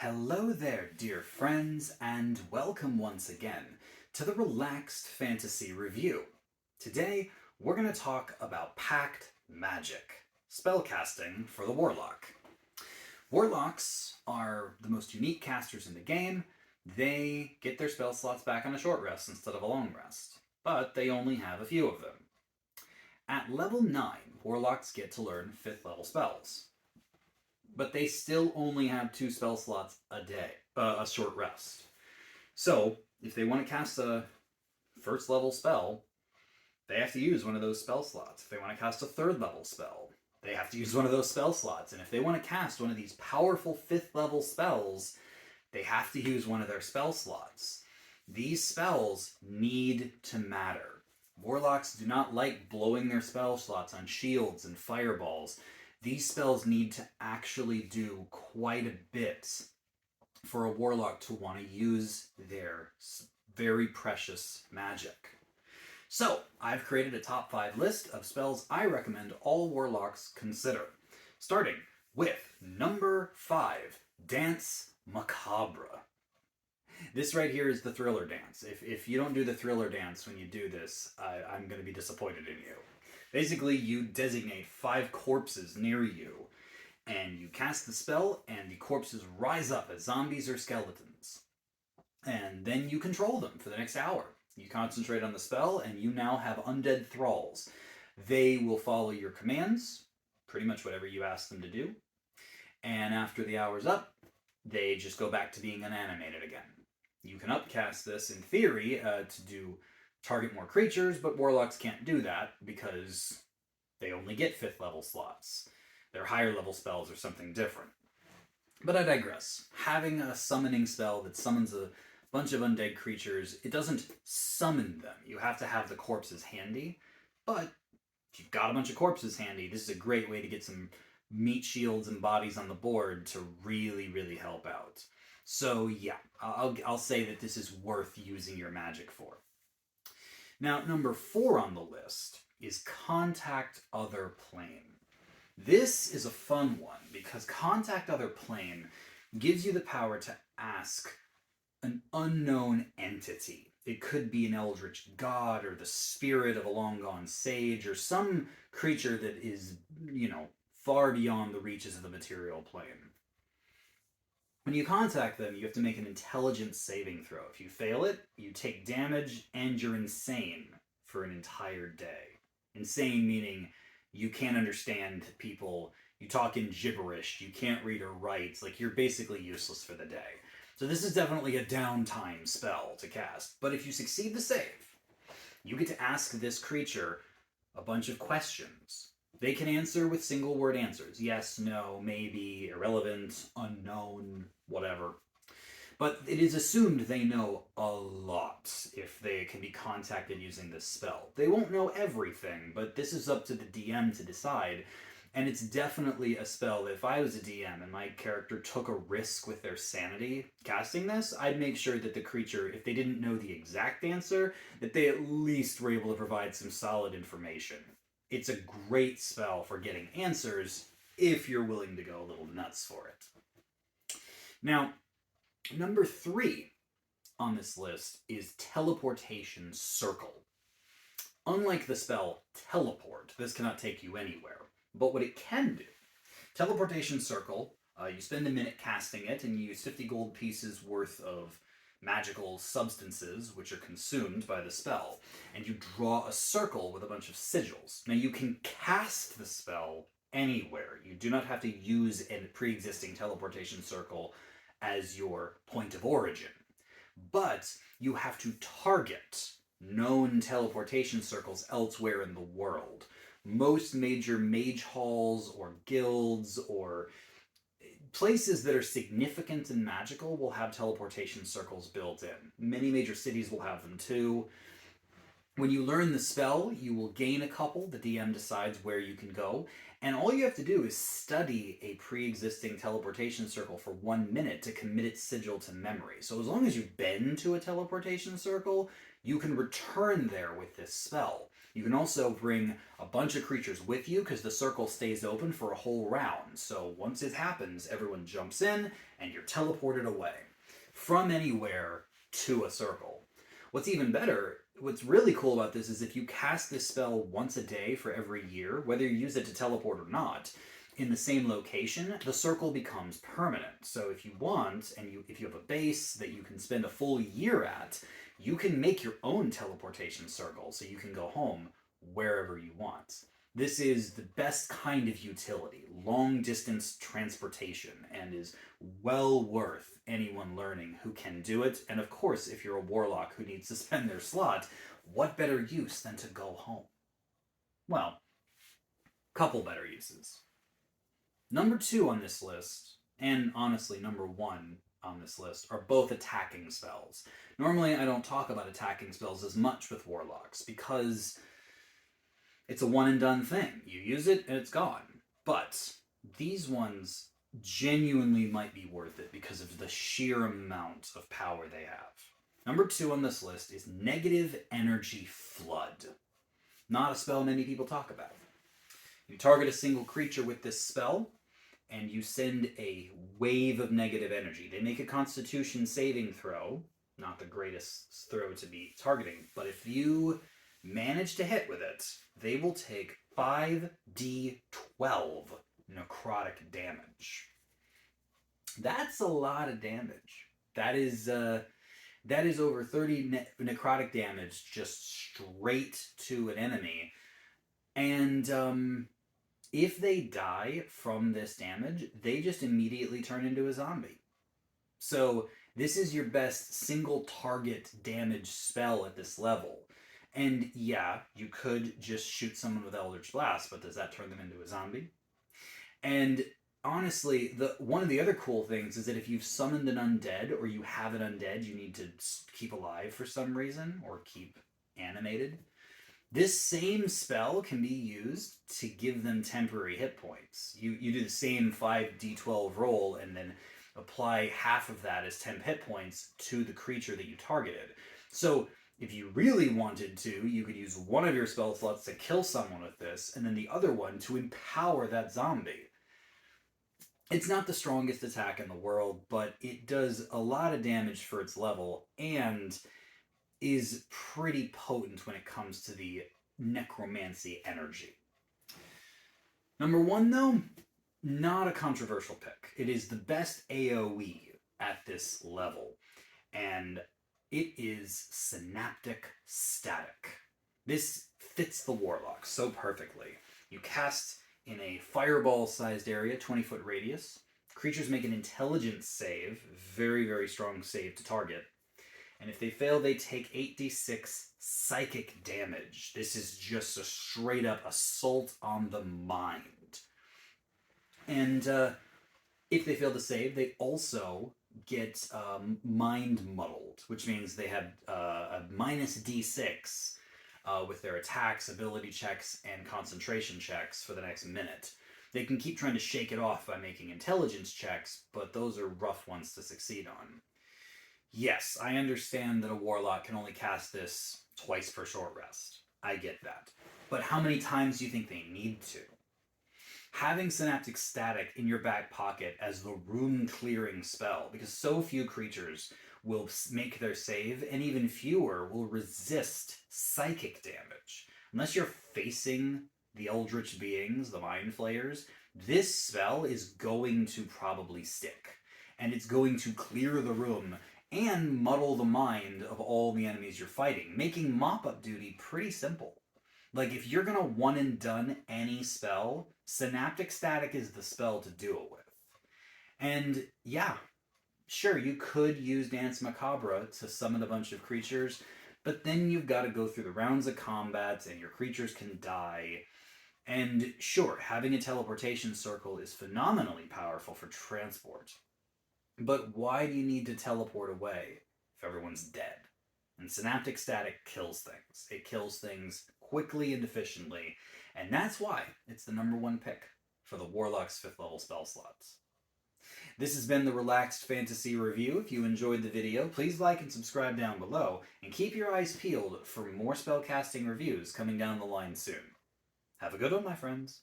Hello there, dear friends, and welcome once again to the Relaxed Fantasy Review. Today, we're going to talk about Pact Magic, spellcasting for the Warlock. Warlocks are the most unique casters in the game. They get their spell slots back on a short rest instead of a long rest, but they only have a few of them. At level 9, Warlocks get to learn 5th level spells, but they still only have 2 spell slots a day, a short rest. So, if they want to cast a first level spell, they have to use one of those spell slots. If they want to cast a 3rd level spell, they have to use one of those spell slots. And if they want to cast one of these powerful 5th level spells, they have to use one of their spell slots. These spells need to matter. Warlocks do not like blowing their spell slots on shields and fireballs. These spells need to actually do quite a bit for a Warlock to want to use their very precious magic. So, I've created a top 5 list of spells I recommend all Warlocks consider. Starting with number 5, Dance Macabre. This right here is the Thriller Dance. If you don't do the Thriller Dance when you do this, I'm going to be disappointed in you. Basically, you designate 5 corpses near you, and you cast the spell, and the corpses rise up as zombies or skeletons. And then you control them for the next hour. You concentrate on the spell, and you now have undead thralls. They will follow your commands, pretty much whatever you ask them to do. And after the hour's up, they just go back to being unanimated again. You can upcast this, in theory, to target more creatures, but Warlocks can't do that because they only get 5th level slots. Their higher level spells are something different. But I digress. Having a summoning spell that summons a bunch of undead creatures, it doesn't summon them. You have to have the corpses handy, but if you've got a bunch of corpses handy, this is a great way to get some meat shields and bodies on the board to really, really help out. So yeah, I'll say that this is worth using your magic for. Now, number 4 on the list is Contact Other Plane. This is a fun one because Contact Other Plane gives you the power to ask an unknown entity. It could be an eldritch god or the spirit of a long-gone sage or some creature that is, far beyond the reaches of the material plane. When you contact them, you have to make an intelligence saving throw. If you fail it, you take damage and you're insane for an entire day. Insane meaning you can't understand people, you talk in gibberish, you can't read or write, you're basically useless for the day. So this is definitely a downtime spell to cast. But if you succeed the save, you get to ask this creature a bunch of questions. They can answer with single word answers. Yes, no, maybe, irrelevant, unknown, whatever. But it is assumed they know a lot if they can be contacted using this spell. They won't know everything, but this is up to the DM to decide. And it's definitely a spell that if I was a DM and my character took a risk with their sanity casting this, I'd make sure that the creature, if they didn't know the exact answer, that they at least were able to provide some solid information. It's a great spell for getting answers if you're willing to go a little nuts for it. Now, number 3 on this list is Teleportation Circle. Unlike the spell Teleport, this cannot take you anywhere. But what it can do, Teleportation Circle, you spend a minute casting it and you use 50 gold pieces worth of magical substances which are consumed by the spell, and you draw a circle with a bunch of sigils. Now you can cast the spell anywhere. You do not have to use a pre-existing teleportation circle as your point of origin, but you have to target known teleportation circles elsewhere in the world. Most major mage halls or guilds or places that are significant and magical will have teleportation circles built in. Many major cities will have them too. When you learn the spell, you will gain a couple. The DM decides where you can go. And all you have to do is study a pre-existing teleportation circle for 1 minute to commit its sigil to memory. So as long as you've been to a teleportation circle, you can return there with this spell. You can also bring a bunch of creatures with you because the circle stays open for a whole round. So once it happens, everyone jumps in and you're teleported away from anywhere to a circle. What's even better, what's really cool about this is if you cast this spell once a day for every year, whether you use it to teleport or not, in the same location, the circle becomes permanent. So if you want, and if you have a base that you can spend a full year at, you can make your own teleportation circle so you can go home wherever you want. This is the best kind of utility, long distance transportation, and is well worth anyone learning who can do it. And of course, if you're a warlock who needs to spend their slot, what better use than to go home? Well, couple better uses. Number 2 on this list, and honestly number 1 on this list, are both attacking spells. Normally I don't talk about attacking spells as much with warlocks because it's a one and done thing. You use it and it's gone. But these ones genuinely might be worth it because of the sheer amount of power they have. Number 2 on this list is Negative Energy Flood. Not a spell many people talk about. You target a single creature with this spell, and you send a wave of negative energy. They make a Constitution saving throw, not the greatest throw to be targeting, but if you manage to hit with it, they will take 5d12 necrotic damage. That's a lot of damage. That is over 30 necrotic damage just straight to an enemy. And if they die from this damage, they just immediately turn into a zombie. So this is your best single target damage spell at this level. And yeah, you could just shoot someone with Eldritch Blast, but does that turn them into a zombie? And honestly, one of the other cool things is that if you've summoned an undead, or you have an undead you need to keep alive for some reason, or keep animated, this same spell can be used to give them temporary hit points. You do the same 5d12 roll and then apply half of that as temp hit points to the creature that you targeted. So if you really wanted to, you could use one of your spell slots to kill someone with this, and then the other one to empower that zombie. It's not the strongest attack in the world, but it does a lot of damage for its level, and is pretty potent when it comes to the necromancy energy. Number 1, though, not a controversial pick. It is the best AoE at this level, and it is Synaptic Static. This fits the Warlock so perfectly. You cast in a fireball-sized area, 20-foot radius. Creatures make an intelligence save, very, very strong save to target. And if they fail, they take 8d6 psychic damage. This is just a straight-up assault on the mind. And if they fail to save, they also get mind muddled, which means they have a minus d6 with their attacks, ability checks, and concentration checks for the next minute. They can keep trying to shake it off by making intelligence checks, but those are rough ones to succeed on. Yes, I understand that a warlock can only cast this twice per short rest. I get that. But how many times do you think they need to? Having Synaptic Static in your back pocket as the room-clearing spell, because so few creatures will make their save, and even fewer will resist psychic damage. Unless you're facing the Eldritch beings, the Mind Flayers, this spell is going to probably stick. And it's going to clear the room and muddle the mind of all the enemies you're fighting, making mop-up duty pretty simple. Like, if you're gonna one and done any spell, Synaptic Static is the spell to do it with. And yeah, sure, you could use Dance Macabre to summon a bunch of creatures, but then you've got to go through the rounds of combat, and your creatures can die. And sure, having a teleportation circle is phenomenally powerful for transport. But why do you need to teleport away if everyone's dead? And Synaptic Static kills things. It kills things quickly and efficiently, and that's why it's the number 1 pick for the Warlock's 5th level spell slots. This has been the Relaxed Fantasy Review. If you enjoyed the video, please like and subscribe down below, and keep your eyes peeled for more spellcasting reviews coming down the line soon. Have a good one, my friends.